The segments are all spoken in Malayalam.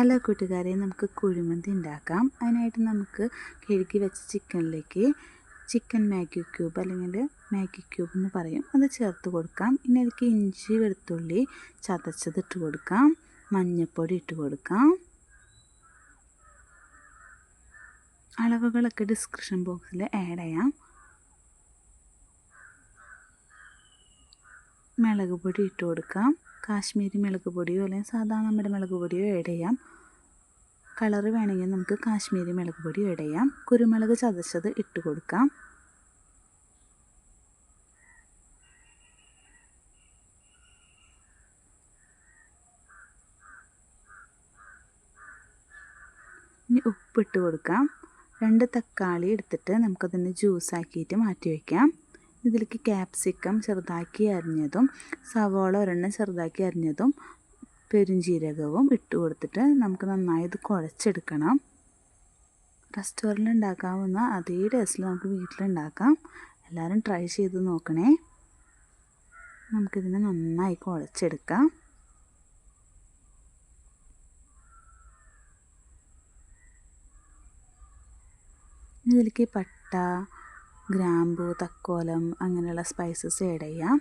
ഹലോ കൂട്ടുകാരെ, നമുക്ക് കുഴിമന്തി ഉണ്ടാക്കാം. അതിനായിട്ട് നമുക്ക് കഴുകി വെച്ച ചിക്കനിലേക്ക് ചിക്കൻ മാഗി ക്യൂബ് അല്ലെങ്കിൽ മാഗി ക്യൂബ് എന്ന് പറയും, അത് ചേർത്ത് കൊടുക്കാം. ഇനി അതിലേക്ക് ഇഞ്ചി വെളുത്തുള്ളി ചതച്ചത് ഇട്ട് കൊടുക്കാം. മഞ്ഞൾപ്പൊടി ഇട്ട് കൊടുക്കാം. അളവുകളൊക്കെ ഡിസ്ക്രിപ്ഷൻ ബോക്സിൽ ആഡ് ചെയ്യാം. മുളക് പൊടി ഇട്ട് കൊടുക്കാം. കാശ്മീരി മുളക് പൊടിയോ അല്ലെങ്കിൽ സാധാരണ നമ്മുടെ മുളക് പൊടിയോ ആഡ് ചെയ്യാം. കളറ് വേണമെങ്കിൽ നമുക്ക് കാശ്മീരി മുളക് പൊടി ആഡ് ചെയ്യാം. കുരുമുളക് ചതച്ചത് ഇട്ട് കൊടുക്കാം. ഇനി ഉപ്പിട്ട് കൊടുക്കാം. 2 തക്കാളി എടുത്തിട്ട് നമുക്കതിന് ജ്യൂസാക്കിയിട്ട് മാറ്റി വയ്ക്കാം. ഇതിലേക്ക് ക്യാപ്സിക്കം ചെറുതാക്കി അരിഞ്ഞതും സവോള ഒരെണ്ണം ചെറുതാക്കി അരിഞ്ഞതും പെരുംജീരകവും ഇട്ട് കൊടുത്തിട്ട് നമുക്ക് നന്നായി ഇത് കുഴച്ചെടുക്കണം. റെസ്റ്റോറൻറ്റിൽ ഉണ്ടാക്കാവുന്ന അതേ ടേസ്റ്റിൽ നമുക്ക് വീട്ടിലുണ്ടാക്കാം. എല്ലാവരും ട്രൈ ചെയ്ത് നോക്കണേ. നമുക്കിതിനെ നന്നായി കുഴച്ചെടുക്കാം. ഇതിലേക്ക് പട്ട, ഗ്രാമ്പു, തക്കോലം അങ്ങനെയുള്ള സ്പൈസസ് ആഡ് ചെയ്യാം.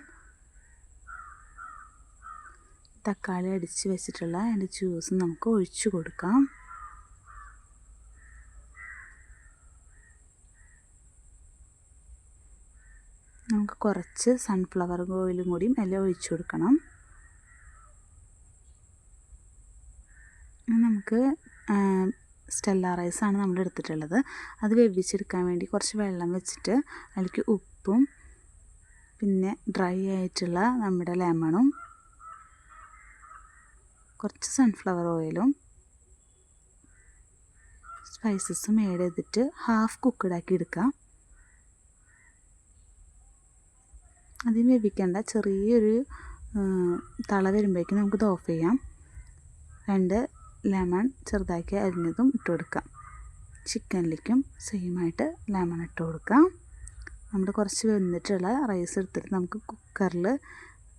തക്കാളി അടിച്ച് വെച്ചിട്ടുള്ള അതിൻ്റെ ജ്യൂസ് നമുക്ക് ഒഴിച്ചു കൊടുക്കാം. നമുക്ക് കുറച്ച് സൺഫ്ലവർ ഓയിലും കൂടിയും എല്ലാം ഒഴിച്ചു കൊടുക്കണം. നമുക്ക് സ്റ്റെല്ല റൈസാണ് നമ്മൾ എടുത്തിട്ടുള്ളത്. അത് വേവിച്ചെടുക്കാൻ വേണ്ടി കുറച്ച് വെള്ളം വെച്ചിട്ട് അതിലേക്ക് ഉപ്പും പിന്നെ ഡ്രൈ ആയിട്ടുള്ള നമ്മുടെ ലെമണും കുറച്ച് സൺഫ്ലവർ ഓയിലും സ്പൈസസും ആഡ് ചെയ്തിട്ട് ഹാഫ് കുക്കഡാക്കി എടുക്കാം. അതിന് വേവിക്കേണ്ട, ചെറിയൊരു തള വരുമ്പോഴേക്കും നമുക്കിത് ഓഫ് ചെയ്യാം. 2 ലെമൺ ചെറുതാക്കി അരിഞ്ഞതും ഇട്ട് കൊടുക്കാം. ചിക്കനിലേക്കും സെയിമായിട്ട് ലെമൺ ഇട്ട് കൊടുക്കാം. നമ്മുടെ കുറച്ച് വെന്തിട്ടുള്ള റൈസ് എടുത്തിട്ട് നമുക്ക് കുക്കറിൽ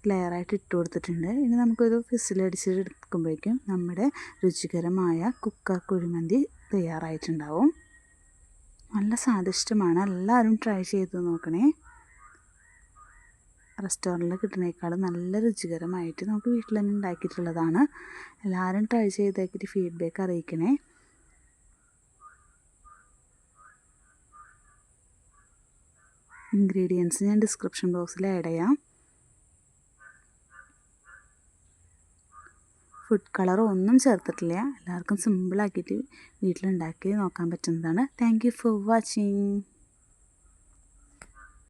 ലെയറായിട്ട് ഇട്ട് കൊടുത്തിട്ടുണ്ട്. ഇനി നമുക്കൊരു ഫിസിലടിച്ചിട്ട് എടുക്കുമ്പോഴേക്കും നമ്മുടെ രുചികരമായ കുക്കർ കുഴിമന്തി തയ്യാറായിട്ടുണ്ടാവും. നല്ല സ്വാദിഷ്ടമാണ്. എല്ലാവരും ട്രൈ ചെയ്ത് നോക്കണേ. റെസ്റ്റോറൻറ്റിൽ കിട്ടുന്നതിനേക്കാളും നല്ല രുചികരമായിട്ട് നമുക്ക് വീട്ടിൽ തന്നെ ഉണ്ടാക്കിയിട്ടുള്ളതാണ്. എല്ലാവരും ട്രൈ ചെയ്തേക്കിട്ട് ഫീഡ്ബാക്ക് അറിയിക്കണേ. ഇൻഗ്രീഡിയൻസ് ഞാൻ ഡിസ്ക്രിപ്ഷൻ ബോക്സിൽ ആഡ് ചെയ്യാം. ഫുഡ് കളർ ഒന്നും ചേർത്തിട്ടില്ല. എല്ലാവർക്കും സിമ്പിളാക്കിയിട്ട് വീട്ടിലുണ്ടാക്കി നോക്കാൻ പറ്റുന്നതാണ്. Thank you for watching.